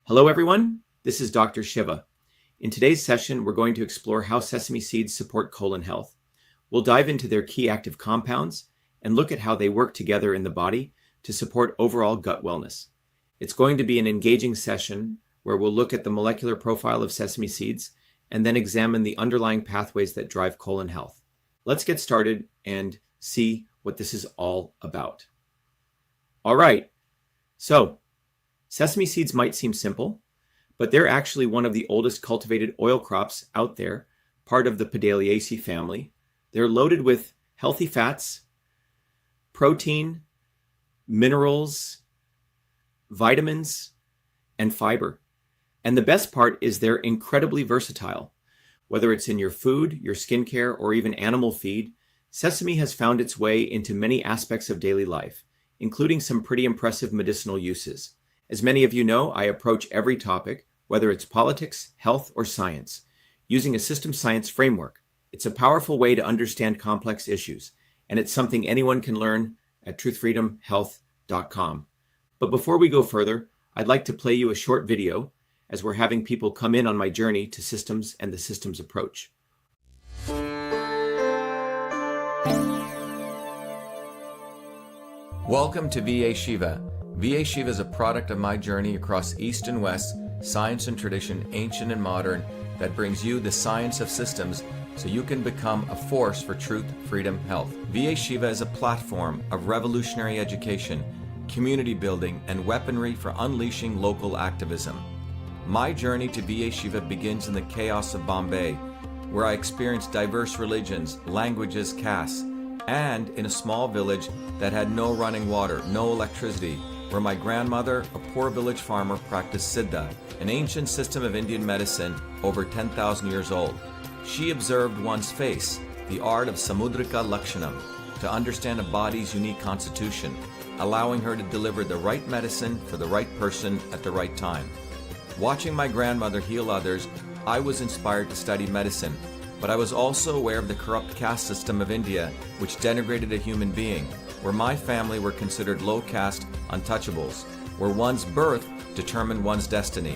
Hello everyone, this is Dr. Shiva. In today's session, we're going to explore how sesame seeds support colon health. We'll dive into their key active compounds and look at how they work together in the body to support overall gut wellness. It's going to be an engaging session where we'll look at the molecular profile of sesame seeds and then examine the underlying pathways that drive colon health. Let's get started and see what this is all about. All right, so sesame seeds might seem simple, but they're actually one of the oldest cultivated oil crops out there, part of the Podaliaceae family. They're loaded with healthy fats, protein, minerals, vitamins, and fiber. And the best part is they're incredibly versatile. Whether it's in your food, your skincare, or even animal feed, sesame has found its way into many aspects of daily life, including some pretty impressive medicinal uses. As many of you know, I approach every topic, whether it's politics, health, or science, using a system science framework. It's a powerful way to understand complex issues, and it's something anyone can learn at truthfreedomhealth.com. But before we go further, I'd like to play you a short video as we're having people come in on my journey to systems and the systems approach. Welcome to Be Shiva. Be Shiva is a product of my journey across East and West, science and tradition, ancient and modern, that brings you the science of systems so you can become a force for truth, freedom, health. Be Shiva is a platform of revolutionary education, community building, and weaponry for unleashing local activism. My journey to Be Shiva begins in the chaos of Bombay, where I experienced diverse religions, languages, castes, and in a small village that had no running water, no electricity, where my grandmother, a poor village farmer, practiced Siddha, an ancient system of Indian medicine over 10,000 years old. She observed one's face, the art of Samudrika Lakshanam, to understand a body's unique constitution, allowing her to deliver the right medicine for the right person at the right time. Watching my grandmother heal others, I was inspired to study medicine, but I was also aware of the corrupt caste system of India, which denigrated a human being, where my family were considered low caste untouchables, where one's birth determined one's destiny.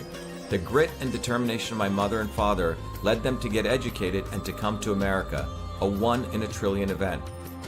The grit and determination of my mother and father led them to get educated and to come to America, a 1 in a trillion event.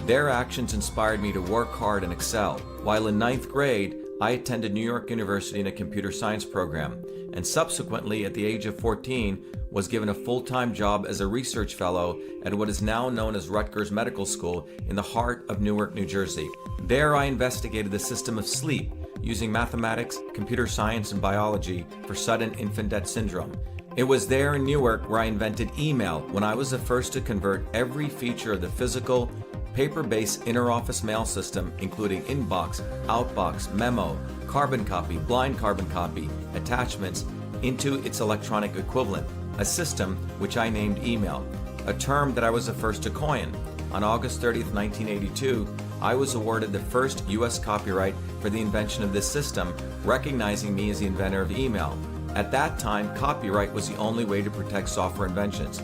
Their actions inspired me to work hard and excel. While in 9th grade, I attended New York University in a computer science program, and subsequently at the age of 14 was given a full-time job as a research fellow at what is now known as Rutgers Medical School in the heart of Newark, New Jersey. There I investigated the system of sleep using mathematics, computer science, and biology for sudden infant death syndrome. It was there in Newark where I invented email, when I was the first to convert every feature of the physical, paper-based interoffice mail system, including inbox, outbox, memo, carbon copy, blind carbon copy, attachments, into its electronic equivalent, a system which I named email, a term that I was the first to coin. On August 30th, 1982, I was awarded the first U.S. copyright for the invention of this system, recognizing me as the inventor of email. At that time, copyright was the only way to protect software inventions.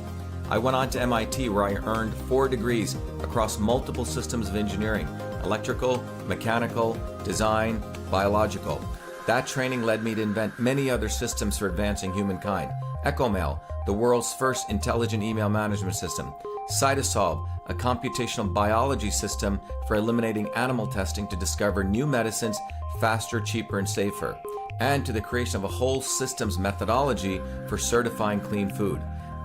I went on to MIT, where I earned 4 degrees across multiple systems of engineering: electrical, mechanical, design, biological. That training led me to invent many other systems for advancing humankind. EchoMail, the world's first intelligent email management system. CytoSolve, a computational biology system for eliminating animal testing to discover new medicines faster, cheaper, and safer. And to the creation of a whole systems methodology for certifying clean food.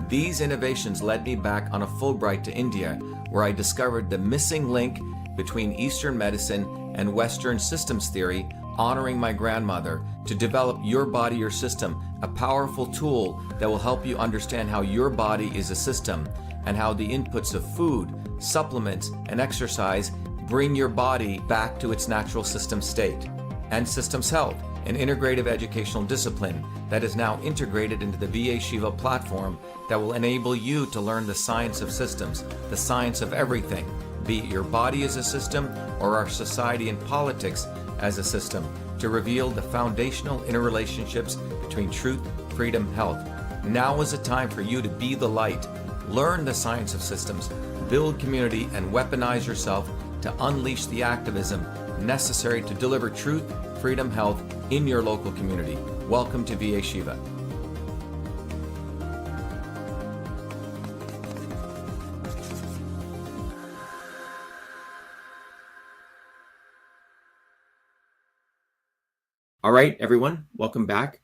These innovations led me back on a Fulbright to India, where I discovered the missing link between Eastern medicine and Western systems theory, honoring my grandmother, to develop Your Body, Your System, a powerful tool that will help you understand how your body is a system and how the inputs of food, supplements, and exercise bring your body back to its natural system state. And Systems Health, an integrative educational discipline that is now integrated into the Be Shiva platform that will enable you to learn the science of systems, the science of everything, be it your body as a system or our society and politics as a system, to reveal the foundational interrelationships between truth, freedom, health. Now is the time for you to be the light, learn the science of systems, build community, and weaponize yourself to unleash the activism necessary to deliver truth, freedom, health in your local community. Welcome to VA Shiva. All right, everyone, welcome back.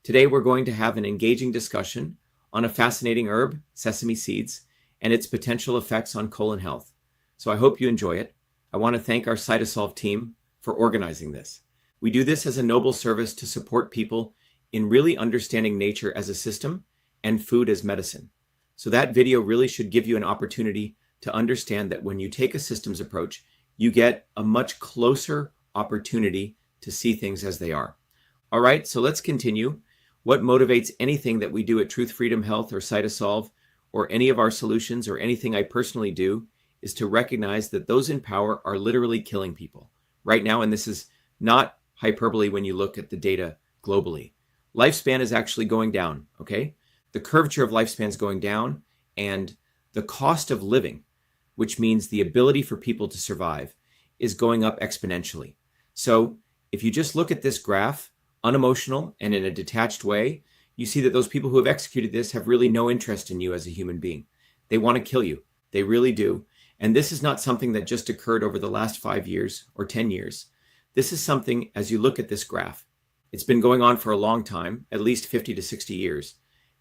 Today we're going to have an engaging discussion on a fascinating herb, sesame seeds, and its potential effects on colon health. So I hope you enjoy it. I want to thank our CytoSolve team for organizing this. We do this as a noble service to support people in really understanding nature as a system and food as medicine. So that video really should give you an opportunity to understand that when you take a systems approach, you get a much closer opportunity to see things as they are. All right, so let's continue. What motivates anything that we do at Truth Freedom Health or CytoSolve or any of our solutions or anything I personally do is to recognize that those in power are literally killing people right now. And this is not hyperbole when you look at the data globally. Lifespan is actually going down, okay? The curvature of lifespan is going down, and the cost of living, which means the ability for people to survive, is going up exponentially. So if you just look at this graph, unemotional and in a detached way, you see that those people who have executed this have really no interest in you as a human being. They want to kill you. They really do. And this is not something that just occurred over the last 5 years or 10 years. This is something, as you look at this graph, it's been going on for a long time, at least 50 to 60 years.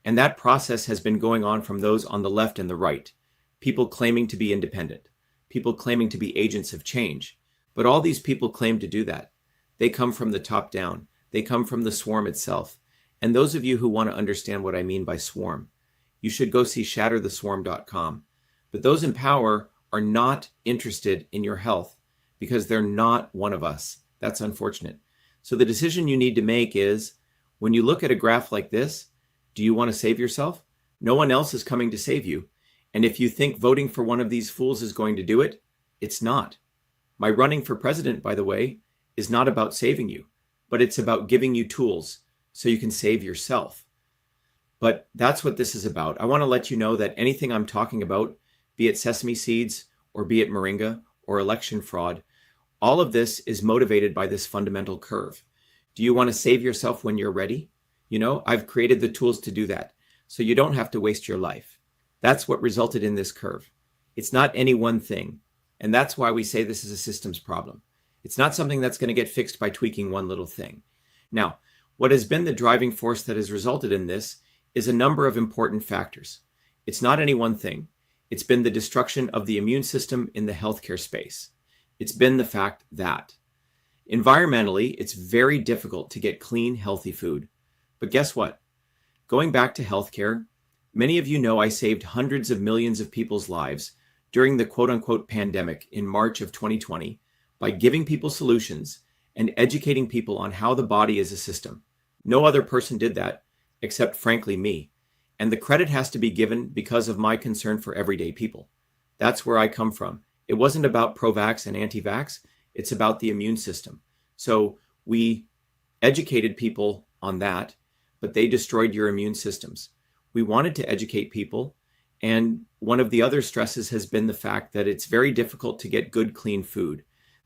And that process has been going on from those on the left and the right. People claiming to be independent. People claiming to be agents of change. But all these people claim to do that. They come from the top down. They come from the swarm itself. And those of you who want to understand what I mean by swarm, you should go see shattertheswarm.com. But those in power are not interested in your health because they're not one of us. That's unfortunate. So the decision you need to make is, when you look at a graph like this, do you want to save yourself? No one else is coming to save you. And if you think voting for one of these fools is going to do it, it's not. My running for president, by the way, is not about saving you, but it's about giving you tools so you can save yourself. But that's what this is about. I want to let you know that anything I'm talking about, be it sesame seeds or be it moringa or election fraud, all of this is motivated by this fundamental curve. Do you want to save yourself when you're ready? You know, I've created the tools to do that, so you don't have to waste your life. That's what resulted in this curve. It's not any one thing. And that's why we say this is a systems problem. It's not something that's going to get fixed by tweaking one little thing. Now, what has been the driving force that has resulted in this is a number of important factors. It's not any one thing. It's been the destruction of the immune system in the healthcare space. It's been the fact that environmentally, it's very difficult to get clean, healthy food. But guess what? Going back to healthcare, many of you know I saved hundreds of millions of people's lives during the quote-unquote pandemic in March of 2020 by giving people solutions and educating people on how the body is a system. No other person did that except, frankly, me. And the credit has to be given because of my concern for everyday people. That's where I come from. It wasn't about pro-vax and anti-vax. It's about the immune system. So we educated people on that, but they destroyed your immune systems. We wanted to educate people. And one of the other stresses has been the fact that it's very difficult to get good, clean food.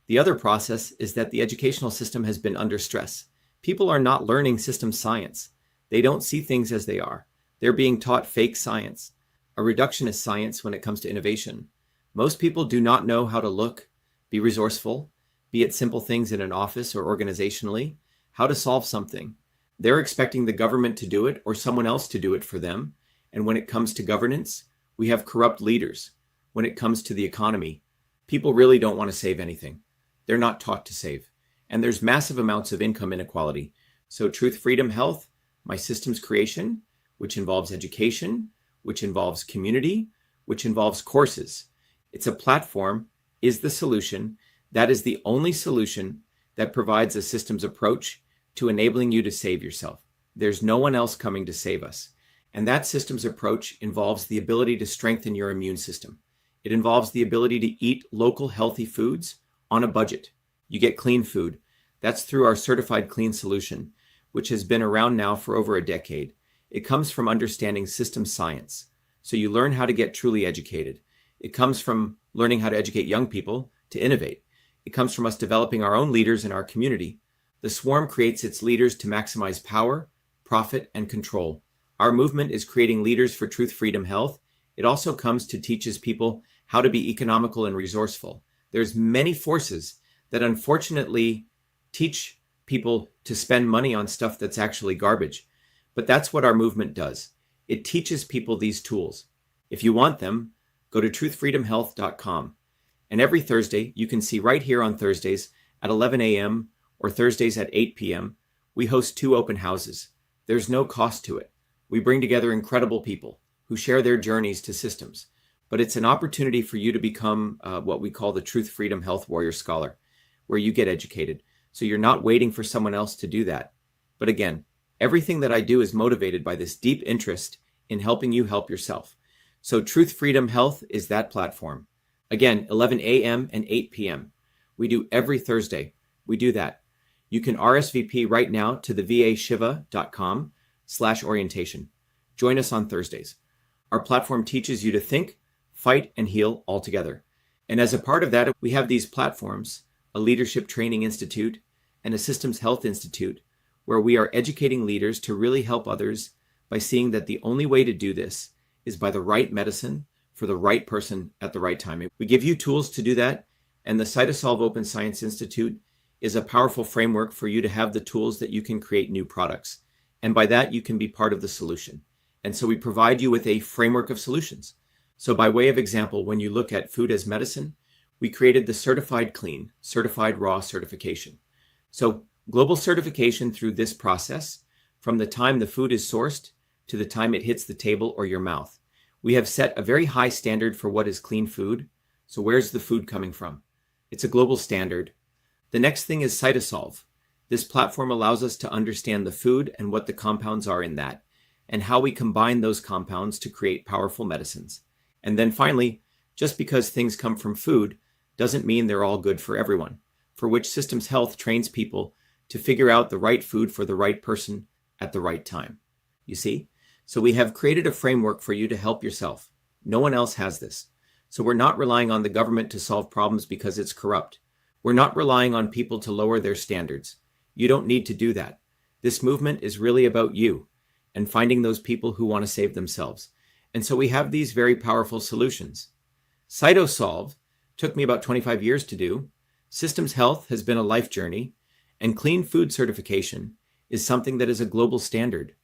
The other process is that the educational system has been under stress. People are not learning system science. They don't see things as they are. They're being taught fake science, a reductionist science when it comes to innovation. Most people do not know how to look, be resourceful, be it simple things in an office or organizationally, how to solve something. They're expecting the government to do it or someone else to do it for them. And when it comes to governance, we have corrupt leaders. When it comes to the economy, people really don't want to save anything. They're not taught to save. And there's massive amounts of income inequality. So Truth, Freedom, Health, my systems creation, which involves education, which involves community, which involves courses. It's a platform, is the solution. That is the only solution that provides a systems approach to enabling you to save yourself. There's no one else coming to save us. And that systems approach involves the ability to strengthen your immune system. It involves the ability to eat local healthy foods on a budget. You get clean food. That's through our certified clean solution, which has been around now for over a decade. It comes from understanding system science. So you learn how to get truly educated. It comes from learning how to educate young people to innovate. It comes from us developing our own leaders in our community. The swarm creates its leaders to maximize power, profit, and control. Our movement is creating leaders for truth, freedom, health. It also comes to teaches people how to be economical and resourceful. There's many forces that unfortunately teach people to spend money on stuff that's actually garbage. But that's what our movement does. It teaches people these tools. If you want them, go to truthfreedomhealth.com. And every Thursday, you can see right here on Thursdays at 11 a.m. or Thursdays at 8 p.m., we host 2 open houses. There's no cost to it. We bring together incredible people who share their journeys to systems. But it's an opportunity for you to become what we call the Truth, Freedom, Health Warrior Scholar, where you get educated. So you're not waiting for someone else to do that. But again, everything that I do is motivated by this deep interest in helping you help yourself. So Truth, Freedom, Health is that platform. Again, 11 a.m. and 8 p.m. We do every Thursday. We do that. You can RSVP right now to the vashiva.com/orientation. Join us on Thursdays. Our platform teaches you to think, fight, and heal all together. And as a part of that, we have these platforms, a Leadership Training Institute and a Systems Health Institute, where we are educating leaders to really help others by seeing that the only way to do this is by the right medicine for the right person at the right time. We give you tools to do that, and the CytoSolve Open Science Institute is a powerful framework for you to have the tools that you can create new products. And by that, you can be part of the solution. And so we provide you with a framework of solutions. So by way of example, when you look at food as medicine, we created the Certified Clean, Certified Raw certification. So global certification through this process, from the time the food is sourced to the time it hits the table or your mouth. We have set a very high standard for what is clean food. So where's the food coming from? It's a global standard. The next thing is CytoSolve. This platform allows us to understand the food and what the compounds are in that, and how we combine those compounds to create powerful medicines. And then finally, just because things come from food doesn't mean they're all good for everyone, for which Systems Health trains people to figure out the right food for the right person at the right time. You see? So we have created a framework for you to help yourself. No one else has this. So we're not relying on the government to solve problems because it's corrupt. We're not relying on people to lower their standards. You don't need to do that. This movement is really about you and finding those people who want to save themselves. And so we have these very powerful solutions. CytoSolve took me about 25 years to do. Systems Health has been a life journey, and clean food certification is something that is a global standard.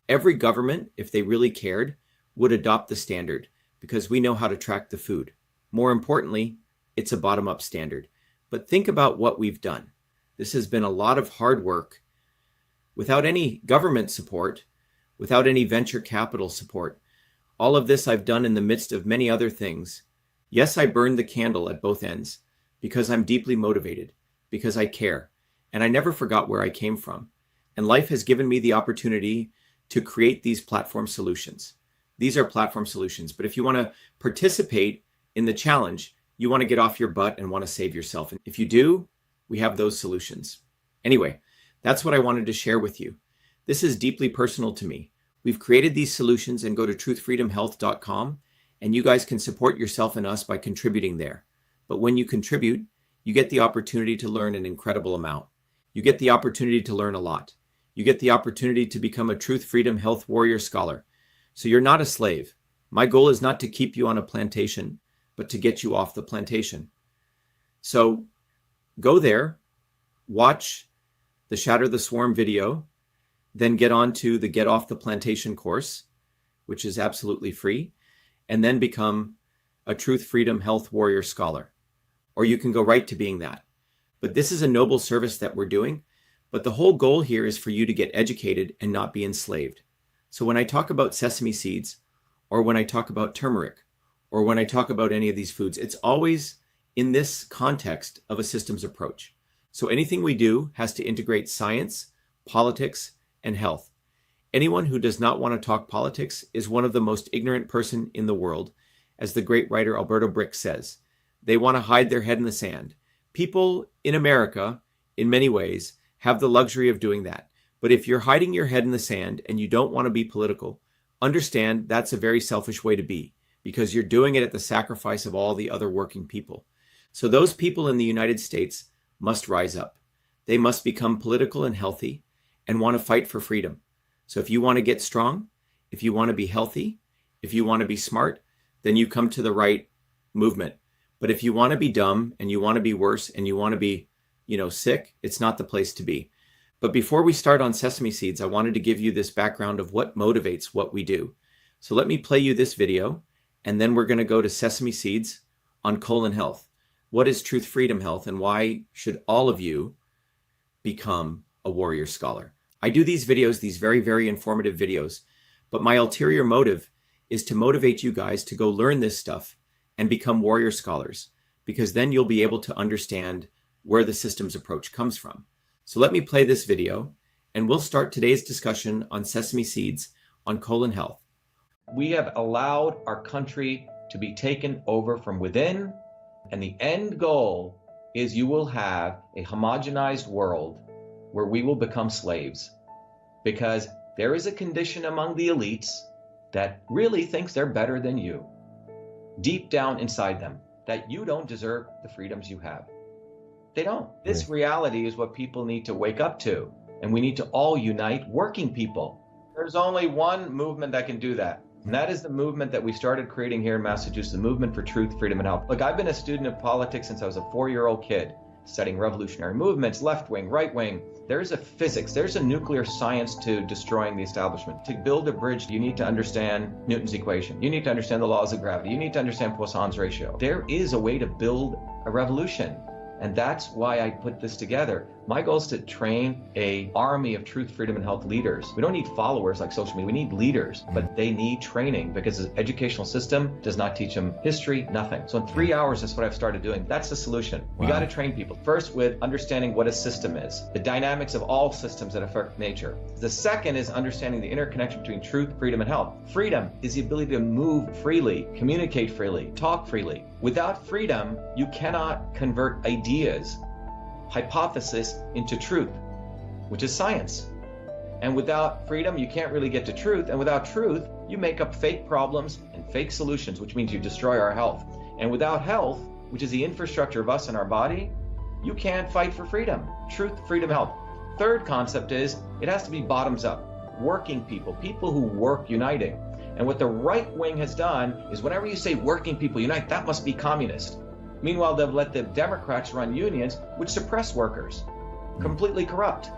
Every government, if they really cared, would adopt the standard because we know how to track the food. More importantly, it's a bottom-up standard. But think about what we've done. This has been a lot of hard work without any government support, without any venture capital support. All of this I've done in the midst of many other things. Yes, I burned the candle at both ends because I'm deeply motivated, because I care, and I never forgot where I came from. And life has given me the opportunity to create these platform solutions. These are platform solutions, but if you want to participate in the challenge, you want to get off your butt and want to save yourself. And if you do, we have those solutions. Anyway, that's what I wanted to share with you. This is deeply personal to me. We've created these solutions, and go to truthfreedomhealth.com, and you guys can support yourself and us by contributing there. But when you contribute, you get the opportunity to learn an incredible amount. You get the opportunity to learn a lot. You get the opportunity to become a Truth, Freedom, Health Warrior Scholar. So you're not a slave. My goal is not to keep you on a plantation, but to get you off the plantation. So go there, watch the Shatter the Swarm video, then get on to the Get Off the Plantation course, which is absolutely free, and then become a Truth, Freedom, Health Warrior Scholar. Or you can go right to being that. But this is a noble service that we're doing. But the whole goal here is for you to get educated and not be enslaved. So when I talk about sesame seeds, or when I talk about turmeric, or when I talk about any of these foods, it's always in this context of a systems approach. So anything we do has to integrate science, politics, and health. Anyone who does not want to talk politics is one of the most ignorant person in the world. As the great writer Alberto Brick says, they want to hide their head in the sand. People in America, in many ways, have the luxury of doing that. But if you're hiding your head in the sand and you don't want to be political, understand that's a very selfish way to be, because you're doing it at the sacrifice of all the other working people. So those people in the United States must rise up. they must become political and healthy and want to fight for freedom. So if you want to get strong, if you want to be healthy, if you want to be smart, then you come to the right movement. But if you want to be dumb and you want to be worse and you want to be, sick, it's not the place to be. But before we start on sesame seeds, I wanted to give you this background of what motivates what we do. So let me play you this video, and then we're going to go to sesame seeds on colon health. What is truth, freedom, health, and why should all of you become a warrior scholar? I do these videos, these very, very informative videos, but my ulterior motive is to motivate you guys to go learn this stuff and become warrior scholars, because then you'll be able to understand where the systems approach comes from. So let me play this video, and we'll start today's discussion on sesame seeds on colon health. We have allowed our country to be taken over from within, and the end goal is you will have a homogenized world where we will become slaves, because there is a condition among the elites that really thinks they're better than you, deep down inside them, that you don't deserve the freedoms you have. They don't. This reality is what people need to wake up to, and we need to all unite working people. There's only one movement that can do that, and that is the movement that we started creating here in Massachusetts, the movement for truth, freedom, and health. Look, I've been a student of politics since I was a 4-year-old kid, studying revolutionary movements, left wing, right wing. There's a physics, there's a nuclear science to destroying the establishment. To build a bridge, you need to understand Newton's equation. You need to understand the laws of gravity. You need to understand Poisson's ratio. There is a way to build a revolution. And that's why I put this together. My goal is to train an army of truth, freedom, and health leaders. We don't need followers like social media. We need leaders, but they need training because the educational system does not teach them history, nothing. So in 3 hours, that's what I've started doing. That's the solution. We got to train people. First, with understanding what a system is, the dynamics of all systems that affect nature. The second is understanding the interconnection between truth, freedom, and health. Freedom is the ability to move freely, communicate freely, talk freely. Without freedom, you cannot convert ideas, hypothesis into truth, which is science. And without freedom, you can't really get to truth. And without truth, you make up fake problems and fake solutions, which means you destroy our health. And without health, which is the infrastructure of us and our body, you can't fight for freedom. Truth, freedom, health. Third concept is it has to be bottoms up. Working people, people who work uniting. And what the right wing has done is whenever you say working people unite, that must be communist. Meanwhile, they've let the Democrats run unions, which suppress workers, completely corrupt.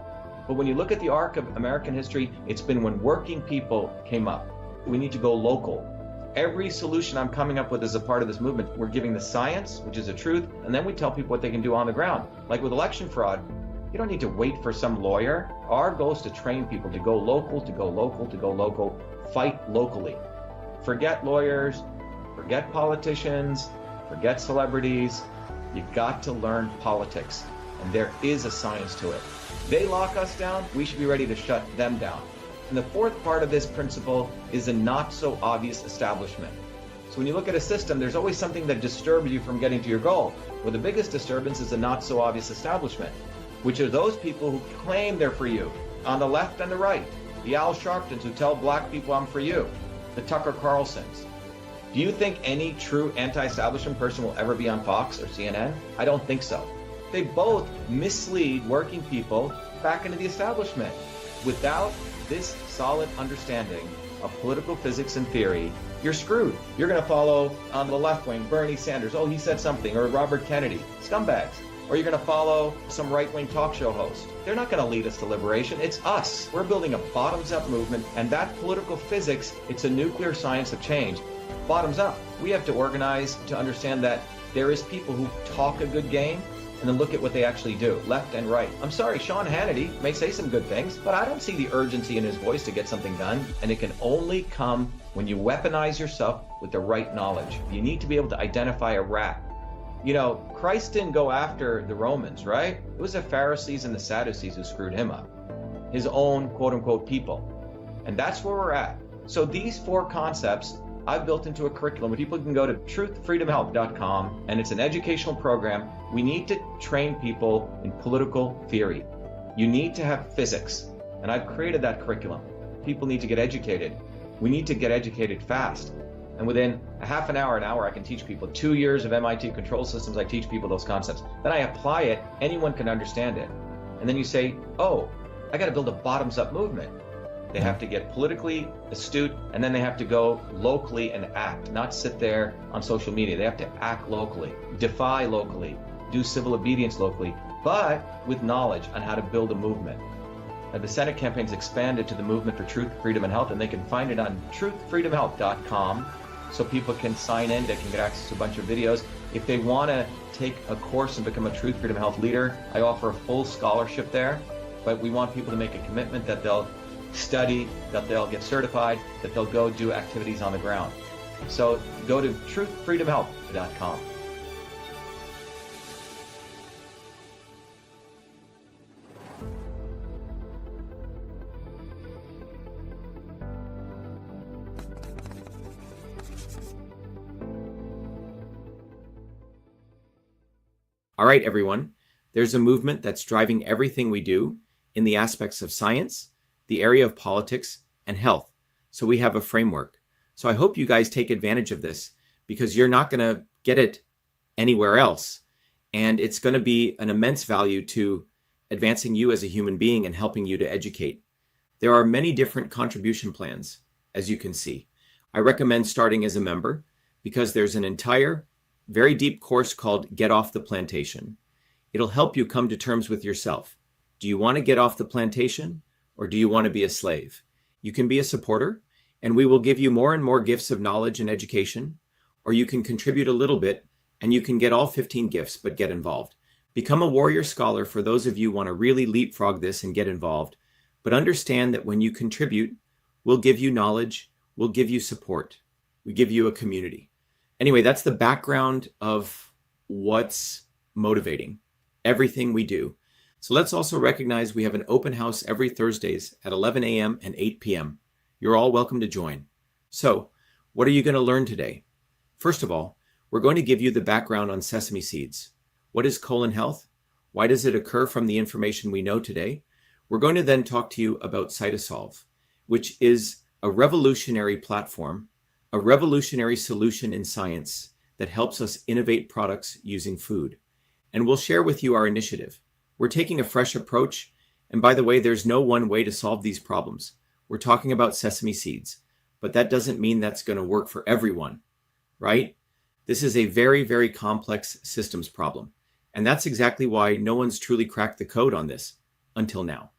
But when you look at the arc of American history, it's been when working people came up. We need to go local. Every solution I'm coming up with as a part of this movement, we're giving the science, which is the truth, and then we tell people what they can do on the ground. Like with election fraud, you don't need to wait for some lawyer. Our goal is to train people to go local, to go local, to go local, fight locally. Forget lawyers, forget politicians, forget celebrities. You got to learn politics, and there is a science to it. They lock us down, we should be ready to shut them down. And the fourth part of this principle is a not so obvious establishment. So when you look at a system, there's always something that disturbs you from getting to your goal. Well, the biggest disturbance is a not so obvious establishment, which are those people who claim they're for you, on the left and the right. The Al Sharptons who tell black people I'm for you, the Tucker Carlsons. Do you think any true anti-establishment person will ever be on Fox or CNN? I don't think so. They both mislead working people back into the establishment. Without this solid understanding of political physics and theory, you're screwed. You're going to follow on the left wing, Bernie Sanders, oh, he said something, or Robert Kennedy, scumbags. Or you're going to follow some right-wing talk show host. They're not going to lead us to liberation. It's us. We're building a bottoms-up movement, and that political physics, it's a nuclear science of change. Bottoms up. We have to organize to understand that there is people who talk a good game and then look at what they actually do, left and right. I'm sorry, Sean Hannity may say some good things, but I don't see the urgency in his voice to get something done, and it can only come when you weaponize yourself with the right knowledge. You need to be able to identify a rat. You know, Christ didn't go after the Romans, right? It was the Pharisees and the Sadducees who screwed him up. His own quote-unquote people. And that's where we're at. So these four concepts I've built into a curriculum where people can go to truthfreedomhealth.com, and it's an educational program. We need to train people in political theory. You need to have physics, and I've created that curriculum. People need to get educated. We need to get educated fast. And within a half an hour, I can teach people. 2 years of MIT control systems, I teach people those concepts. Then I apply it, anyone can understand it. And then you say, oh, I got to build a bottoms-up movement. They have to get politically astute, and then they have to go locally and act, not sit there on social media. They have to act locally, defy locally, do civil obedience locally, but with knowledge on how to build a movement. Now, the Senate campaign's expanded to the Movement for Truth, Freedom, and Health, and they can find it on truthfreedomhealth.com, so people can sign in, they can get access to a bunch of videos. If they want to take a course and become a Truth, Freedom, Health leader, I offer a full scholarship there, but we want people to make a commitment that they'll study, that they'll get certified, that they'll go do activities on the ground. So go to truthfreedomhealth.com. All right, everyone. There's a movement that's driving everything we do in the aspects of science, the area of politics, and health. So we have a framework. So I hope you guys take advantage of this, because you're not going to get it anywhere else. And it's going to be an immense value to advancing you as a human being and helping you to educate. There are many different contribution plans, as you can see. I recommend starting as a member, because there's an entire, very deep course called Get Off the Plantation. It'll help you come to terms with yourself. Do you want to get off the plantation, or do you want to be a slave? You can be a supporter, and we will give you more and more gifts of knowledge and education, or you can contribute a little bit, and you can get all 15 gifts, but get involved. Become a warrior scholar for those of you who want to really leapfrog this and get involved, but understand that when you contribute, we'll give you knowledge, we'll give you support, we give you a community. Anyway, that's the background of what's motivating everything we do. So let's also recognize we have an open house every Thursdays at 11 a.m. and 8 p.m. You're all welcome to join. So what are you going to learn today? First of all, we're going to give you the background on sesame seeds. What is colon health? Why does it occur from the information we know today? We're going to then talk to you about CytoSolve, which is a revolutionary platform, a revolutionary solution in science that helps us innovate products using food. And we'll share with you our initiative. We're taking a fresh approach. And by the way, there's no one way to solve these problems. We're talking about sesame seeds, but that doesn't mean that's going to work for everyone, right? This is a very, very complex systems problem. And that's exactly why no one's truly cracked the code on this until now.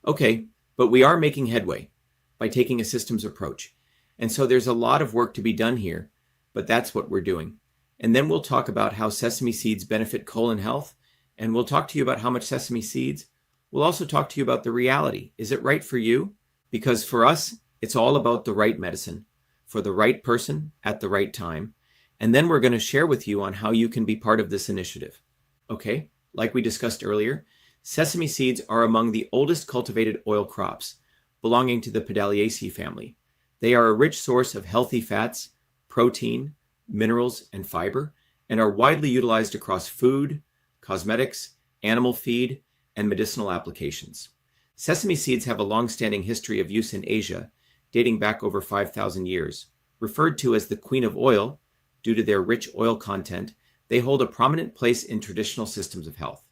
Okay, but we are making headway by taking a systems approach. And so there's a lot of work to be done here, but that's what we're doing. And then we'll talk about how sesame seeds benefit colon health. And we'll talk to you about how much sesame seeds. We'll also talk to you about the reality. Is it right for you? Because for us, it's all about the right medicine for the right person at the right time. And then we're going to share with you on how you can be part of this initiative. Okay, like we discussed earlier, sesame seeds are among the oldest cultivated oil crops, belonging to the Pedaliaceae family. They are a rich source of healthy fats, protein, minerals, and fiber, and are widely utilized across food, cosmetics, animal feed, and medicinal applications. Sesame seeds have a long-standing history of use in Asia, dating back over 5,000 years. Referred to as the Queen of Oil, due to their rich oil content, they hold a prominent place in traditional systems of health.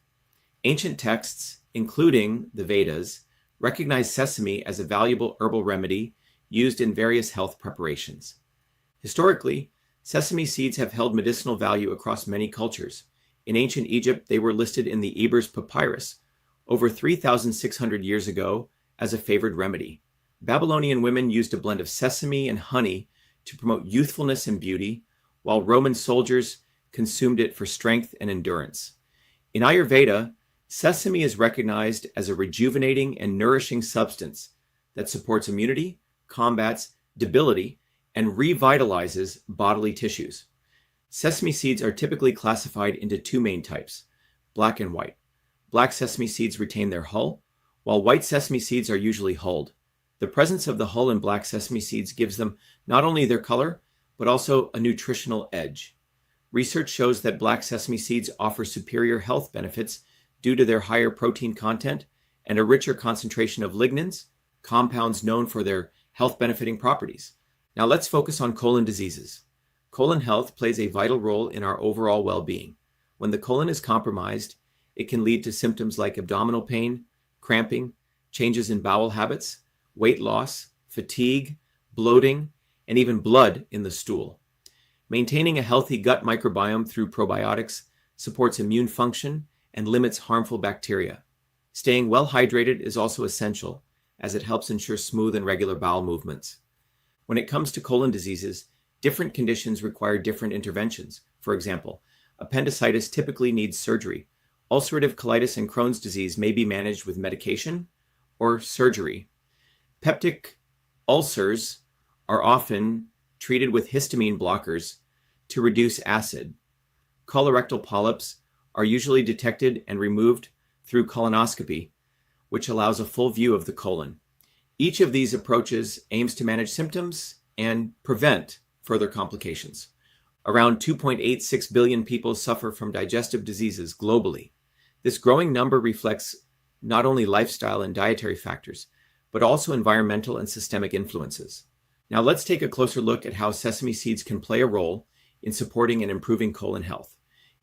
Ancient texts, including the Vedas, recognize sesame as a valuable herbal remedy used in various health preparations. Historically, sesame seeds have held medicinal value across many cultures. In ancient Egypt, they were listed in the Ebers Papyrus over 3,600 years ago as a favored remedy. Babylonian women used a blend of sesame and honey to promote youthfulness and beauty, while Roman soldiers consumed it for strength and endurance. In Ayurveda, sesame is recognized as a rejuvenating and nourishing substance that supports immunity, combats debility, and revitalizes bodily tissues. Sesame seeds are typically classified into two main types, black and white. Black sesame seeds retain their hull, while white sesame seeds are usually hulled. The presence of the hull in black sesame seeds gives them not only their color, but also a nutritional edge. Research shows that black sesame seeds offer superior health benefits due to their higher protein content and a richer concentration of lignans, compounds known for their health benefiting properties. Now let's focus on colon diseases. Colon health plays a vital role in our overall well-being. When the colon is compromised, It can lead to symptoms like abdominal pain, cramping, changes in bowel habits, weight loss, fatigue, bloating, and even blood in the stool. Maintaining a healthy gut microbiome through probiotics supports immune function and limits harmful bacteria. Staying well hydrated is also essential, as it helps ensure smooth and regular bowel movements. When it comes to colon diseases, different conditions require different interventions. For example, appendicitis typically needs surgery. Ulcerative colitis and Crohn's disease may be managed with medication or surgery. Peptic ulcers are often treated with histamine blockers to reduce acid. Colorectal polyps are usually detected and removed through colonoscopy, which allows a full view of the colon. Each of these approaches aims to manage symptoms and prevent further complications. Around 2.86 billion people suffer from digestive diseases globally. This growing number reflects not only lifestyle and dietary factors, but also environmental and systemic influences. Now let's take a closer look at how sesame seeds can play a role in supporting and improving colon health.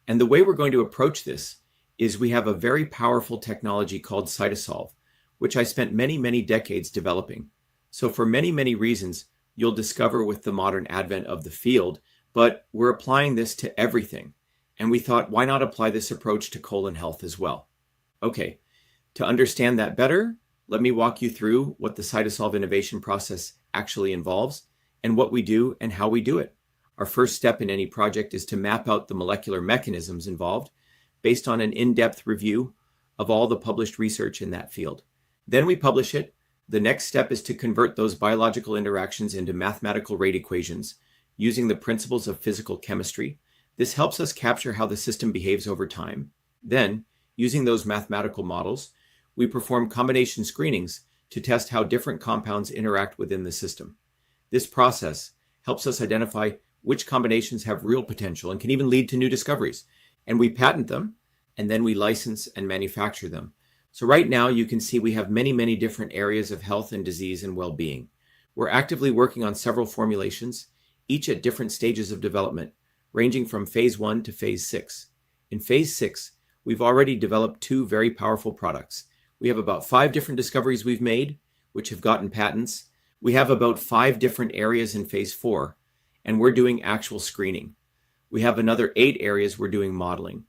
And the way we're going to approach this is we have a very powerful technology called CytoSolve, which I spent many decades developing. So for many reasons, you'll discover with the modern advent of the field, but we're applying this to everything. And we thought, why not apply this approach to colon health as well? Okay, to understand that better, let me walk you through what the CytoSolve innovation process actually involves and what we do and how we do it. Our first step in any project is to map out the molecular mechanisms involved based on an in-depth review of all the published research in that field. Then we publish it. The next step is to convert those biological interactions into mathematical rate equations using the principles of physical chemistry. This helps us capture how the system behaves over time. Then, using those mathematical models, we perform combination screenings to test how different compounds interact within the system. This process helps us identify which combinations have real potential and can even lead to new discoveries. And we patent them, and then we license and manufacture them. So right now you can see we have many different areas of health and disease and well-being. We're actively working on several formulations, each at different stages of development, ranging from phase 1 to phase 6. In phase 6, we've already developed 2 very powerful products. We have about 5 different discoveries we've made, which have gotten patents. We have about 5 different areas in phase 4, and we're doing actual screening. We have another 8 areas we're doing modeling.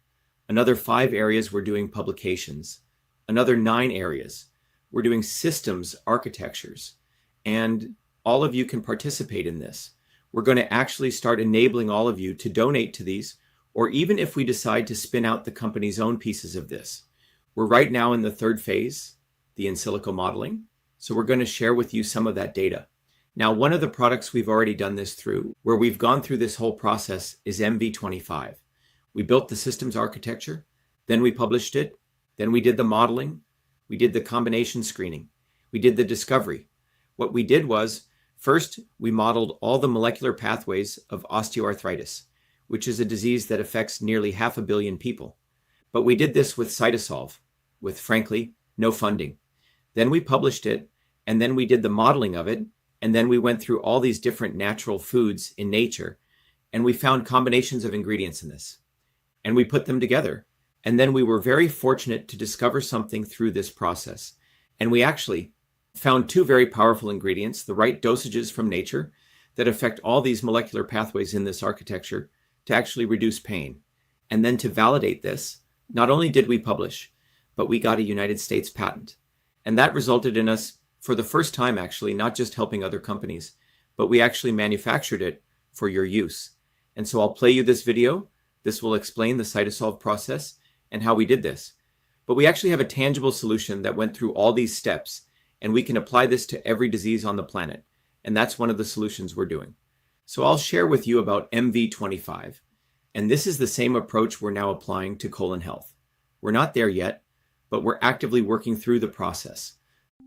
Another 5 areas we're doing publications. Another 9 areas we're doing systems architectures. And all of you can participate in this. We're going to actually start enabling all of you to donate to these, or even if we decide to spin out the company's own pieces of this. We're right now in the 3rd phase, the in silico modeling. So we're going to share with you some of that data. Now, one of the products we've already done this through, where we've gone through this whole process, is MV25. We built the systems architecture, then we published it, then we did the modeling, we did the combination screening, we did the discovery. What we did was, first, we modeled all the molecular pathways of osteoarthritis, which is a disease that affects nearly 500 million people. But we did this with CytoSolve, with, frankly, no funding. Then we published it, and then we did the modeling of it, and then we went through all these different natural foods in nature, and we found combinations of ingredients in this. And we put them together. And then we were very fortunate to discover something through this process. And we actually found 2 very powerful ingredients, the right dosages from nature that affect all these molecular pathways in this architecture to actually reduce pain. And then to validate this, not only did we publish, but we got a United States patent. And that resulted in us, for the first time actually, not just helping other companies, but we actually manufactured it for your use. And so I'll play you this video. This will explain the CytoSolve process and how we did this. But we actually have a tangible solution that went through all these steps, and we can apply this to every disease on the planet. And that's one of the solutions we're doing. So I'll share with you about MV25. And this is the same approach we're now applying to colon health. We're not there yet, but we're actively working through the process.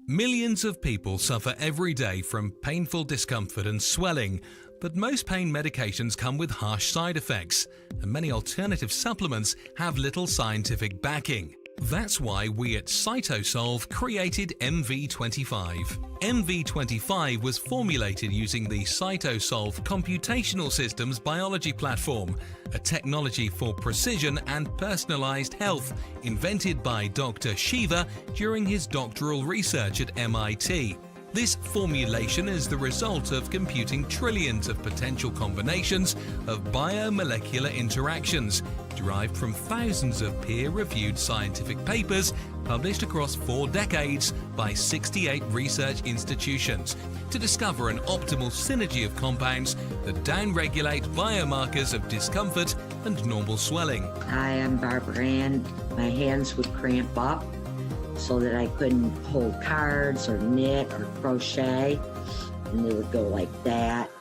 Millions of people suffer every day from painful discomfort and swelling, but most pain medications come with harsh side effects, and many alternative supplements have little scientific backing. That's why we at CytoSolve created MV25. MV25 was formulated using the CytoSolve Computational Systems Biology Platform, a technology for precision and personalized health invented by Dr. Shiva during his doctoral research at MIT. This formulation is the result of computing trillions of potential combinations of biomolecular interactions derived from thousands of peer-reviewed scientific papers published across 4 decades by 68 research institutions to discover an optimal synergy of compounds that downregulate biomarkers of discomfort and normal swelling. Hi, I'm Barbara Ann. My hands would cramp up so that I couldn't hold cards or knit or crochet, and they would go like that.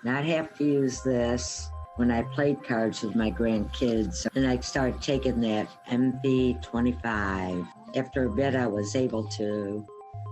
And I'd have to use this when I played cards with my grandkids. And I started taking that MV25. After a bit, I was able to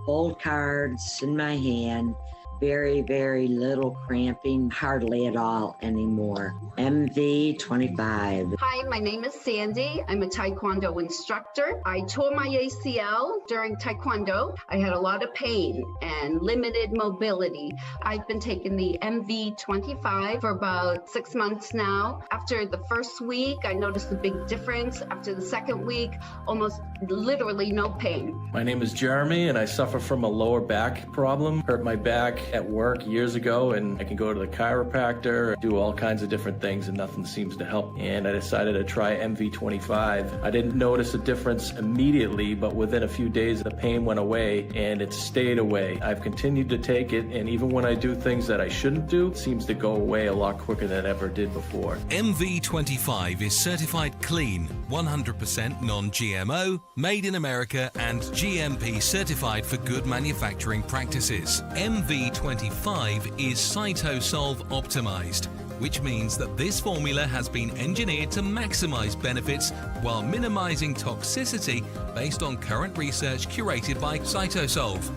hold cards in my hand, very, very little cramping, hardly at all anymore. MV25. Hi, my name is Sandy. I'm a Taekwondo instructor. I tore my ACL during Taekwondo. I had a lot of pain and limited mobility. I've been taking the MV25 for about 6 months now. After the first week, I noticed a big difference. After the second week, almost literally no pain. My name is Jeremy, and I suffer from a lower back problem. Hurt my back at work years ago, and I can go to the chiropractor, do all kinds of different things, and nothing seems to help. And I decided to try MV25. I didn't notice a difference immediately, but within a few days, the pain went away, and it stayed away. I've continued to take it, and even when I do things that I shouldn't do, it seems to go away a lot quicker than it ever did before. MV25 is certified clean, 100% non-GMO, made in America, and GMP certified for good manufacturing practices. MV25 is CytoSolve optimized, which means that this formula has been engineered to maximize benefits while minimizing toxicity based on current research curated by CytoSolve.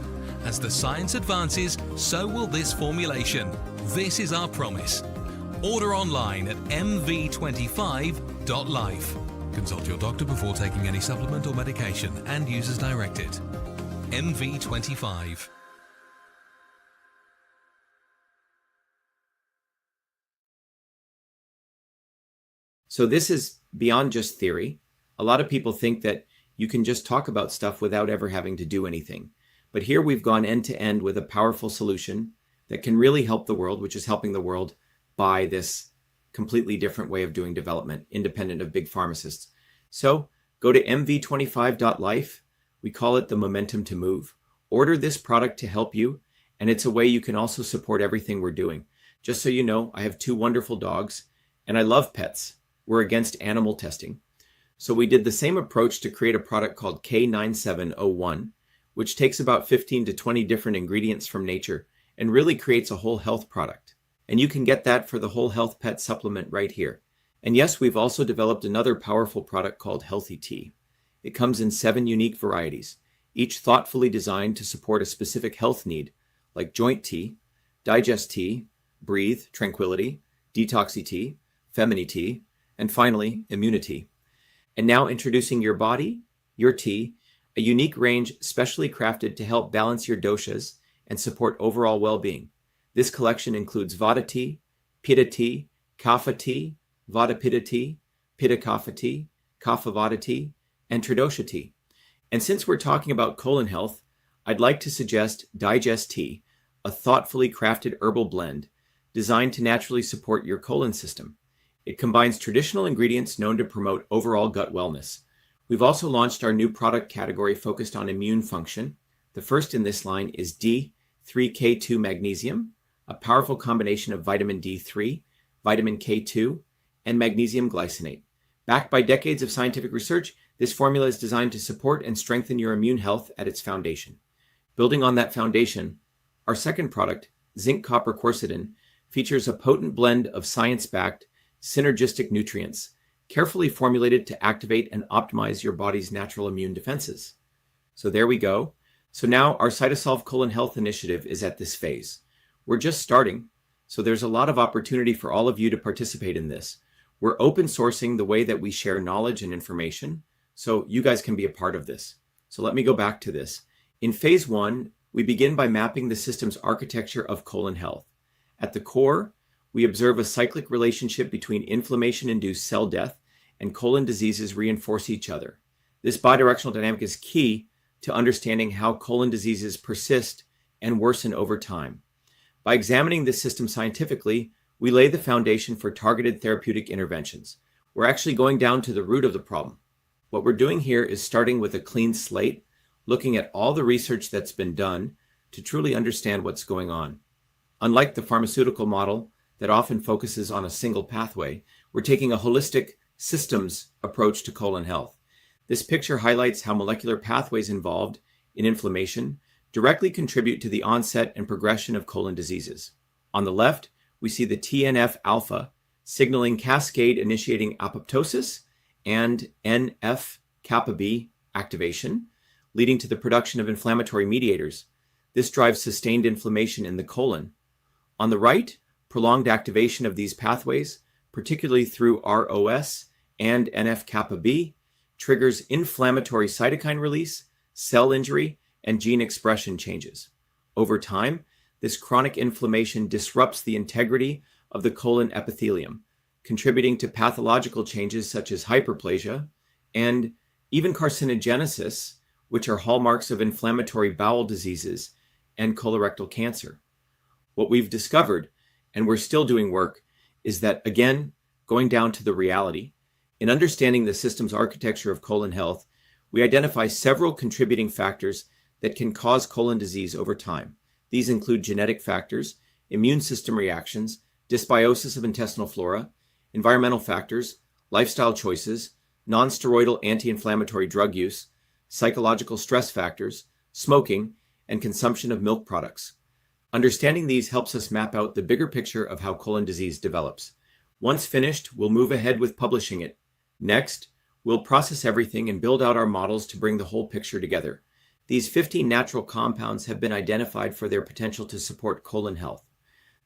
As the science advances, so will this formulation. This is our promise. Order online at mv25.life. Consult your doctor before taking any supplement or medication and use as directed. MV25. So this is beyond just theory. A lot of people think that you can just talk about stuff without ever having to do anything. But here we've gone end to end with a powerful solution that can really help the world, which is helping the world by this completely different way of doing development, independent of big pharmacists. So go to mv25.life. We call it the momentum to move. Order this product to help you, and it's a way you can also support everything we're doing. Just so you know, I have 2 wonderful dogs, and I love pets. We're against animal testing. So we did the same approach to create a product called K9701, which takes about 15 to 20 different ingredients from nature and really creates a whole health product. And you can get that for the Whole Health Pet Supplement right here. And yes, we've also developed another powerful product called Healthy Tea. It comes in 7 unique varieties, each thoughtfully designed to support a specific health need, like joint tea, digest tea, breathe, tranquility, detoxy tea, femini tea, and finally, immunity. And now introducing your body, your tea, a unique range specially crafted to help balance your doshas and support overall well-being. This collection includes Vata tea, Pitta tea, Kapha tea, Vata Pitta tea, Pitta Kapha tea, Kapha Vata tea, and Tridosha tea. And since we're talking about colon health, I'd like to suggest Digest Tea, a thoughtfully crafted herbal blend designed to naturally support your colon system. It combines traditional ingredients known to promote overall gut wellness. We've also launched our new product category focused on immune function. The first in this line is D3K2 magnesium, a powerful combination of vitamin D3, vitamin K2, and magnesium glycinate. Backed by decades of scientific research, this formula is designed to support and strengthen your immune health at its foundation. Building on that foundation, our second product, Zinc Copper Quercetin, features a potent blend of science-backed, synergistic nutrients, carefully formulated to activate and optimize your body's natural immune defenses. So there we go. So now our CytoSolve Colon Health Initiative is at this phase. We're just starting, so there's a lot of opportunity for all of you to participate in this. We're open sourcing the way that we share knowledge and information, so you guys can be a part of this. So let me go back to this. In phase 1, we begin by mapping the system's architecture of colon health. At the core, we observe a cyclic relationship between inflammation-induced cell death and colon diseases reinforce each other. This bidirectional dynamic is key to understanding how colon diseases persist and worsen over time. By examining this system scientifically, we lay the foundation for targeted therapeutic interventions. We're actually going down to the root of the problem. What we're doing here is starting with a clean slate, looking at all the research that's been done to truly understand what's going on. Unlike the pharmaceutical model that often focuses on a single pathway, we're taking a holistic systems approach to colon health. This picture highlights how molecular pathways involved in inflammation directly contribute to the onset and progression of colon diseases. On the left, we see the TNF-alpha signaling cascade initiating apoptosis and NF-kappa B activation, leading to the production of inflammatory mediators. This drives sustained inflammation in the colon. On the right, prolonged activation of these pathways, particularly through ROS and NF-kappa B, triggers inflammatory cytokine release, cell injury, and gene expression changes. Over time, this chronic inflammation disrupts the integrity of the colon epithelium, contributing to pathological changes such as hyperplasia and even carcinogenesis, which are hallmarks of inflammatory bowel diseases and colorectal cancer. What we've discovered, and we're still doing work, is that, again, going down to the reality, in understanding the system's architecture of colon health, we identify several contributing factors that can cause colon disease over time. These include genetic factors, immune system reactions, dysbiosis of intestinal flora, environmental factors, lifestyle choices, non-steroidal anti-inflammatory drug use, psychological stress factors, smoking, and consumption of milk products. Understanding these helps us map out the bigger picture of how colon disease develops. Once finished, we'll move ahead with publishing it. Next, we'll process everything and build out our models to bring the whole picture together. These 15 natural compounds have been identified for their potential to support colon health.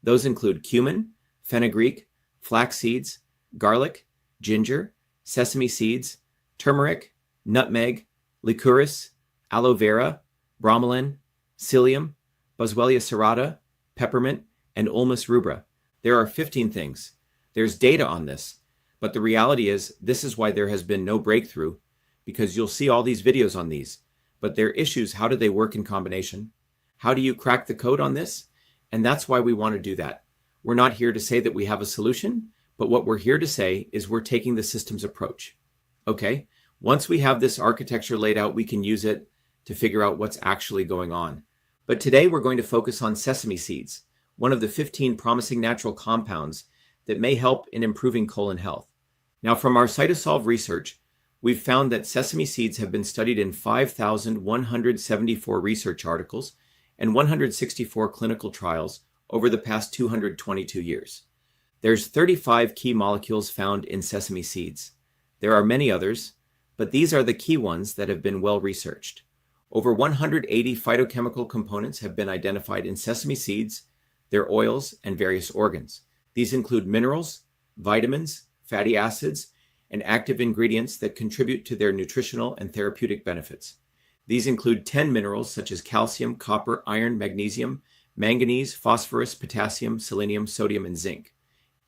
Those include cumin, fenugreek, flax seeds, garlic, ginger, sesame seeds, turmeric, nutmeg, licorice, aloe vera, bromelain, psyllium, boswellia serrata, peppermint, and ulmus rubra. There are 15 things. There's data on this, but the reality is this is why there has been no breakthrough, because you'll see all these videos on these, but there are issues. How do they work in combination? How do you crack the code on this? And that's why we want to do that. We're not here to say that we have a solution, but what we're here to say is we're taking the systems approach. Okay, once we have this architecture laid out, we can use it to figure out what's actually going on. But today we're going to focus on sesame seeds, one of the 15 promising natural compounds that may help in improving colon health. Now, from our CytoSolve research, we've found that sesame seeds have been studied in 5,174 research articles and 164 clinical trials over the past 222 years. There's 35 key molecules found in sesame seeds. There are many others, but these are the key ones that have been well researched. Over 180 phytochemical components have been identified in sesame seeds, their oils, and various organs. These include minerals, vitamins, fatty acids, and active ingredients that contribute to their nutritional and therapeutic benefits. These include 10 minerals such as calcium, copper, iron, magnesium, manganese, phosphorus, potassium, selenium, sodium, and zinc.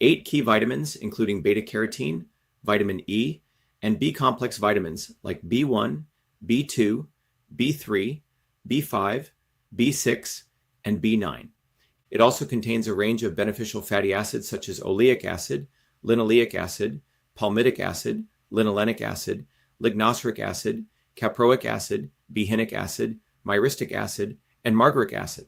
8 key vitamins, including beta-carotene, vitamin E, and B-complex vitamins like B1, B2, B3, B5, B6, and B9. It also contains a range of beneficial fatty acids such as oleic acid, linoleic acid, palmitic acid, linolenic acid, lignoceric acid, caproic acid, behinic acid, myristic acid, and margaric acid.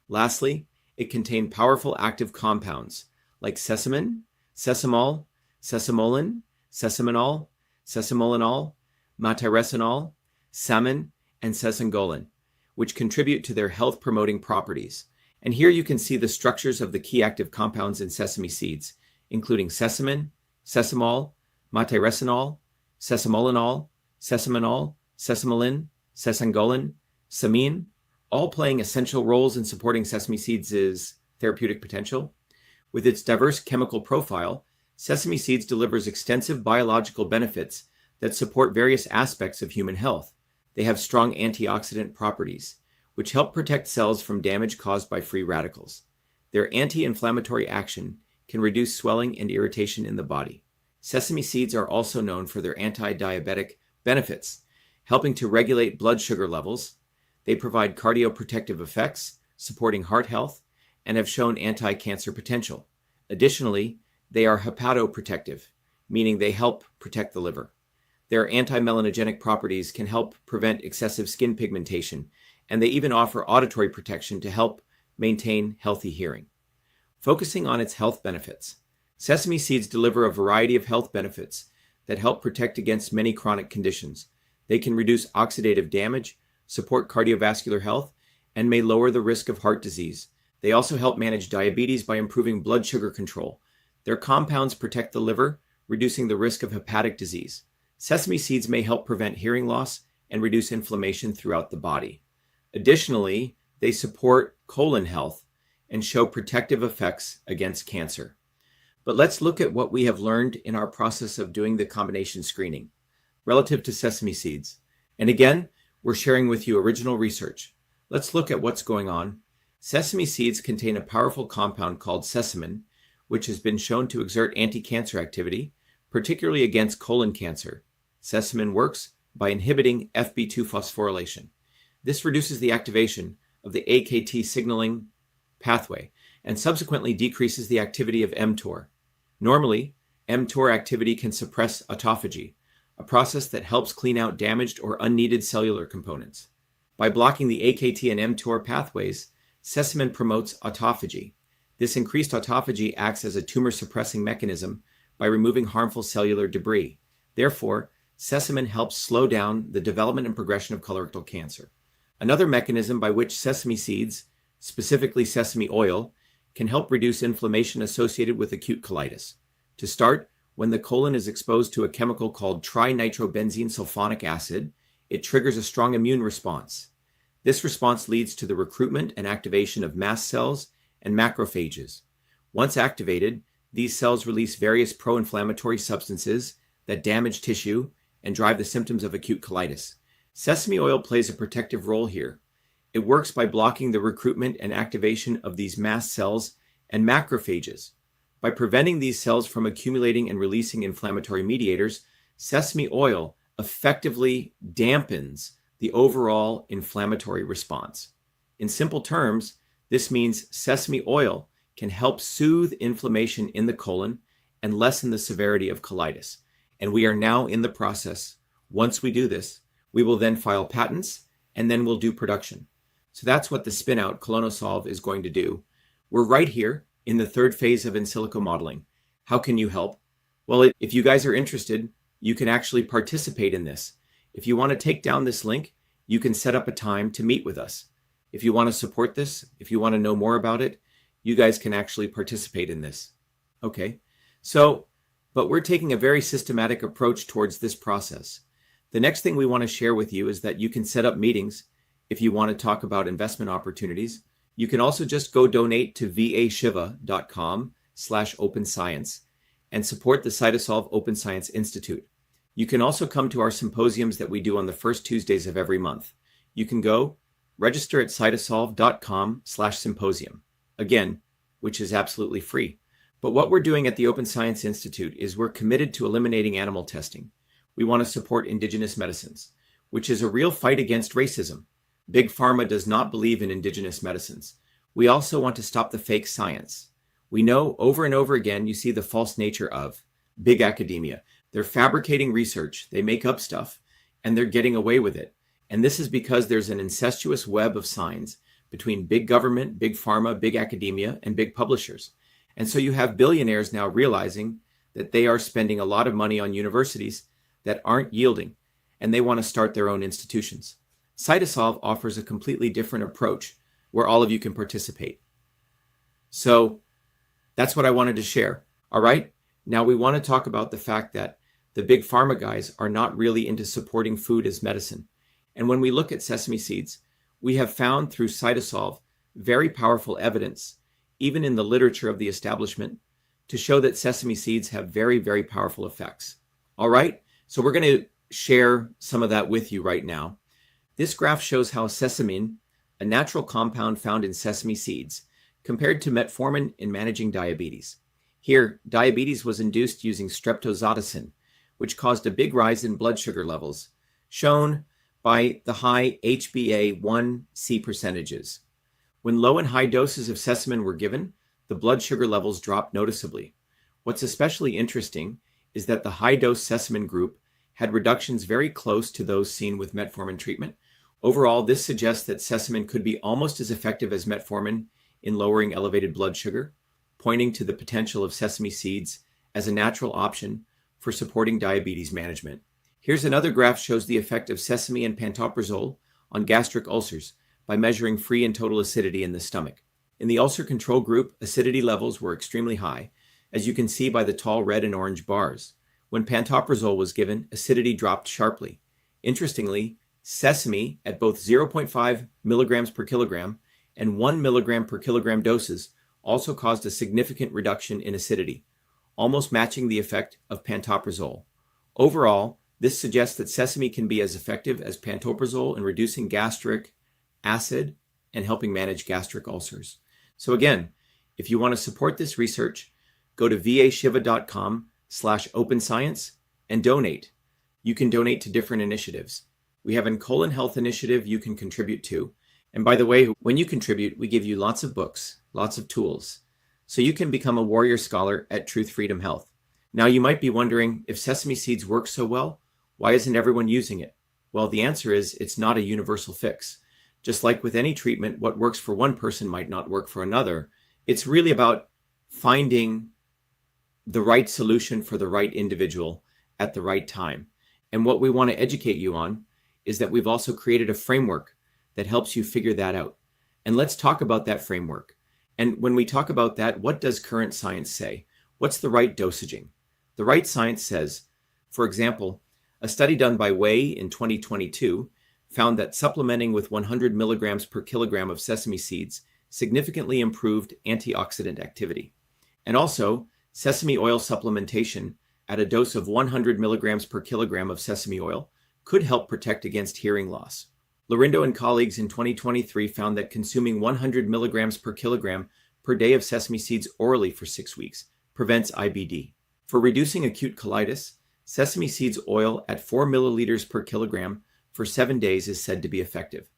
Lastly, it contained powerful active compounds like sesamin, sesamol, sesamolin, sesaminol, sesamolinol, matyrosonol, samin, and sesangolin, which contribute to their health-promoting properties. And here you can see the structures of the key active compounds in sesame seeds, including sesamin, sesamol, matyrosonol, sesamolinol, sesaminol, sesamolin, sesangolin, samin, all playing essential roles in supporting sesame seeds' therapeutic potential. With its diverse chemical profile, sesame seeds delivers extensive biological benefits that support various aspects of human health. They have strong antioxidant properties, which help protect cells from damage caused by free radicals. Their anti-inflammatory action can reduce swelling and irritation in the body. Sesame seeds are also known for their anti-diabetic benefits, helping to regulate blood sugar levels. They provide cardioprotective effects, supporting heart health, and have shown anti-cancer potential. Additionally, they are hepatoprotective, meaning they help protect the liver. Their anti-melanogenic properties can help prevent excessive skin pigmentation, and they even offer auditory protection to help maintain healthy hearing. Focusing on its health benefits, sesame seeds deliver a variety of health benefits that help protect against many chronic conditions. They can reduce oxidative damage, support cardiovascular health, and may lower the risk of heart disease. They also help manage diabetes by improving blood sugar control. Their compounds protect the liver, reducing the risk of hepatic disease. Sesame seeds may help prevent hearing loss and reduce inflammation throughout the body. Additionally, they support colon health and show protective effects against cancer. But let's look at what we have learned in our process of doing the combination screening relative to sesame seeds. And again, we're sharing with you original research. Let's look at what's going on. Sesame seeds contain a powerful compound called sesamin, which has been shown to exert anti-cancer activity, particularly against colon cancer. Sesamin works by inhibiting FB2 phosphorylation. This reduces the activation of the AKT signaling pathway and subsequently decreases the activity of mTOR. Normally, mTOR activity can suppress autophagy, a process that helps clean out damaged or unneeded cellular components. By blocking the AKT and mTOR pathways, sesamin promotes autophagy. This increased autophagy acts as a tumor-suppressing mechanism by removing harmful cellular debris. Therefore, sesamin helps slow down the development and progression of colorectal cancer. Another mechanism by which sesame seeds, specifically sesame oil, can help reduce inflammation associated with acute colitis. To start, when the colon is exposed to a chemical called trinitrobenzene sulfonic acid, it triggers a strong immune response. This response leads to the recruitment and activation of mast cells and macrophages. Once activated, these cells release various pro-inflammatory substances that damage tissue and drive the symptoms of acute colitis. Sesame oil plays a protective role here. It works by blocking the recruitment and activation of these mast cells and macrophages. By preventing these cells from accumulating and releasing inflammatory mediators, sesame oil effectively dampens the overall inflammatory response. In simple terms, this means sesame oil can help soothe inflammation in the colon and lessen the severity of colitis. And we are now in the process. Once we do this, we will then file patents and then we'll do production. So that's what the spin-out CytoSolve is going to do. We're right here in the third phase of in silico modeling. How can you help? Well, if you guys are interested, you can actually participate in this. If you want to take down this link, you can set up a time to meet with us. If you want to support this, if you want to know more about it, you guys can actually participate in this. Okay, but we're taking a very systematic approach towards this process. The next thing we want to share with you is that you can set up meetings if you want to talk about investment opportunities. You can also just go donate to vashiva.com/openscience and support the CytoSolve Open Science Institute. You can also come to our symposiums that we do on the first Tuesdays of every month. You can go register at cytosolve.com/symposium, again, which is absolutely free. But what we're doing at the Open Science Institute is we're committed to eliminating animal testing. We want to support indigenous medicines, which is a real fight against racism. Big Pharma does not believe in indigenous medicines. We also want to stop the fake science. We know over and over again you see the false nature of big academia. They're fabricating research, they make up stuff, and they're getting away with it. And this is because there's an incestuous web of signs between big government, big pharma, big academia, and big publishers. And so you have billionaires now realizing that they are spending a lot of money on universities that aren't yielding, and they want to start their own institutions. CytoSolve offers a completely different approach where all of you can participate. So that's what I wanted to share. All right. Now we want to talk about the fact that the big pharma guys are not really into supporting food as medicine. And when we look at sesame seeds, we have found through CytoSolve very powerful evidence, even in the literature of the establishment, to show that sesame seeds have very, very powerful effects. All right. So we're going to share some of that with you right now. This graph shows how sesame, a natural compound found in sesame seeds, compared to metformin in managing diabetes. Here, diabetes was induced using streptozotocin, which caused a big rise in blood sugar levels, shown by the high HbA1c percentages. When low and high doses of sesame were given, the blood sugar levels dropped noticeably. What's especially interesting is that the high-dose sesame group had reductions very close to those seen with metformin treatment. Overall, this suggests that sesame could be almost as effective as metformin in lowering elevated blood sugar, pointing to the potential of sesame seeds as a natural option for supporting diabetes management. Here's another graph shows the effect of sesame and pantoprazole on gastric ulcers by measuring free and total acidity in the stomach. In the ulcer control group, acidity levels were extremely high, as you can see by the tall red and orange bars. When pantoprazole was given, acidity dropped sharply. Interestingly, sesame at both 0.5 milligrams per kilogram and 1 milligram per kilogram doses also caused a significant reduction in acidity, almost matching the effect of pantoprazole. Overall, this suggests that sesame can be as effective as pantoprazole in reducing gastric acid and helping manage gastric ulcers. So again, if you want to support this research, go to vashiva.com/openscience and donate. You can donate to different initiatives. We have a colon health initiative you can contribute to. And by the way, when you contribute, we give you lots of books, lots of tools, so you can become a warrior scholar at Truth Freedom Health. Now you might be wondering, if sesame seeds work so well, why isn't everyone using it? Well, the answer is it's not a universal fix. Just like with any treatment, what works for one person might not work for another. It's really about finding the right solution for the right individual at the right time. And what we want to educate you on is that we've also created a framework that helps you figure that out. And let's talk about that framework. And when we talk about that, what does current science say? What's the right dosaging? The right science says, for example, a study done by Wei in 2022 found that supplementing with 100 milligrams per kilogram of sesame seeds significantly improved antioxidant activity. And also, sesame oil supplementation at a dose of 100 milligrams per kilogram of sesame oil could help protect against hearing loss. Lorindo and colleagues in 2023 found that consuming 100 milligrams per kilogram per day of sesame seeds orally for 6 weeks prevents IBD. For reducing acute colitis, sesame seeds oil at 4 milliliters per kilogram for 7 days is said to be effective.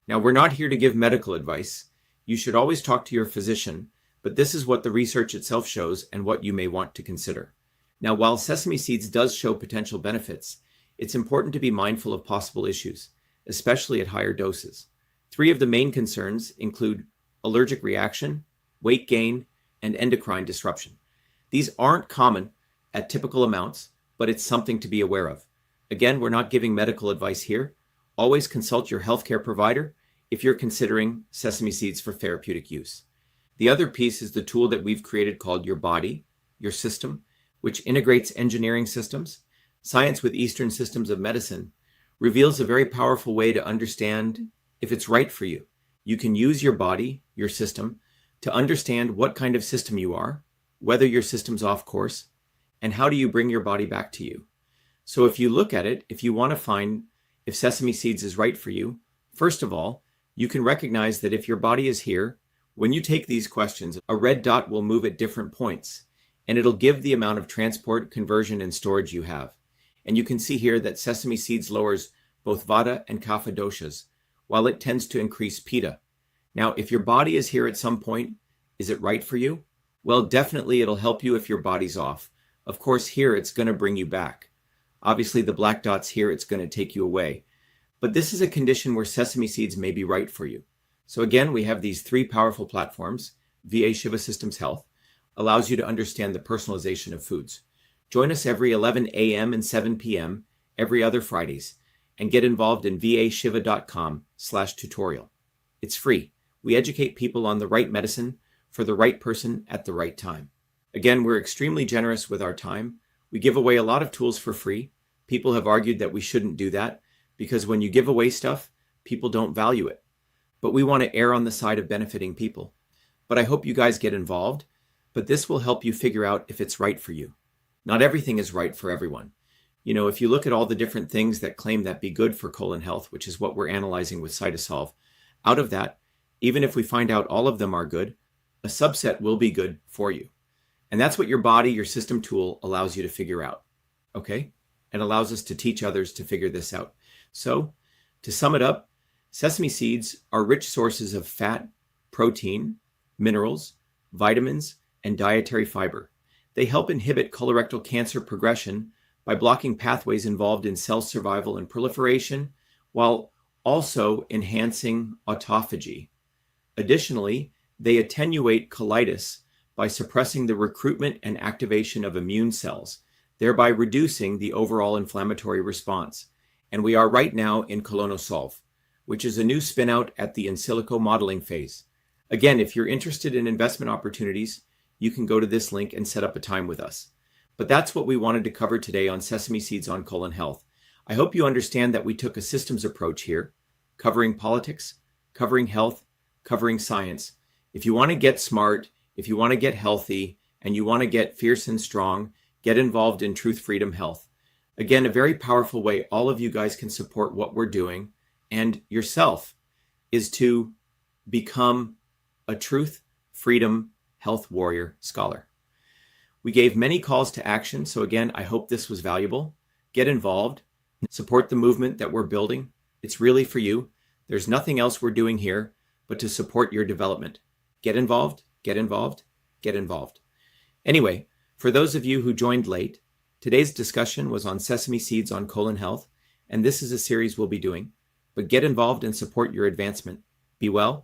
Now, we're not here to give medical advice. You should always talk to your physician, but this is what the research itself shows and what you may want to consider. Now, while sesame seeds does show potential benefits, it's important to be mindful of possible issues, especially at higher doses. 3 of the main concerns include allergic reaction, weight gain, and endocrine disruption. These aren't common at typical amounts, but it's something to be aware of. Again, we're not giving medical advice here. Always consult your healthcare provider if you're considering sesame seeds for therapeutic use. The other piece is the tool that we've created called Your Body, Your System, which integrates engineering systems. Science with Eastern systems of medicine reveals a very powerful way to understand if it's right for you. You can use your body, your system, to understand what kind of system you are, whether your system's off course, and how do you bring your body back to you. So if you look at it, if you want to find if sesame seeds is right for you, first of all, you can recognize that if your body is here, when you take these questions, a red dot will move at different points, and it'll give the amount of transport, conversion, and storage you have. And you can see here that sesame seeds lowers both Vata and Kapha doshas, while it tends to increase Pitta. Now, if your body is here at some point, is it right for you? Well, definitely it'll help you if your body's off. Of course, here it's going to bring you back. Obviously, the black dots here, it's going to take you away. But this is a condition where sesame seeds may be right for you. So again, we have these 3 powerful platforms. VA Shiva Systems Health allows you to understand the personalization of foods. Join us every 11 a.m. and 7 p.m. every other Fridays and get involved in vashiva.com/tutorial. It's free. We educate people on the right medicine for the right person at the right time. Again, we're extremely generous with our time. We give away a lot of tools for free. People have argued that we shouldn't do that because when you give away stuff, people don't value it. But we want to err on the side of benefiting people. But I hope you guys get involved, but this will help you figure out if it's right for you. Not everything is right for everyone. If you look at all the different things that claim that be good for colon health, which is what we're analyzing with CytoSolve, out of that, even if we find out all of them are good, a subset will be good for you. And that's what your body, your system tool allows you to figure out. Okay? It allows us to teach others to figure this out. So, to sum it up, sesame seeds are rich sources of fat, protein, minerals, vitamins, and dietary fiber. They help inhibit colorectal cancer progression by blocking pathways involved in cell survival and proliferation, while also enhancing autophagy. Additionally, they attenuate colitis by suppressing the recruitment and activation of immune cells, thereby reducing the overall inflammatory response. And we are right now in CytoSolve, which is a new spin-out at the in silico modeling phase. Again, if you're interested in investment opportunities, you can go to this link and set up a time with us. But that's what we wanted to cover today on Sesame Seeds on Colon Health. I hope you understand that we took a systems approach here, covering politics, covering health, covering science. If you want to get smart, if you want to get healthy, and you want to get fierce and strong, get involved in Truth, Freedom, Health. Again, a very powerful way all of you guys can support what we're doing and yourself is to become a Truth, Freedom, Health warrior scholar. We gave many calls to action, so again, I hope this was valuable. Get involved, support the movement that we're building. It's really for you. There's nothing else we're doing here but to support your development. Get involved, get involved, get involved. Anyway, for those of you who joined late, today's discussion was on sesame seeds on colon health, and this is a series we'll be doing. But get involved and support your advancement. Be well.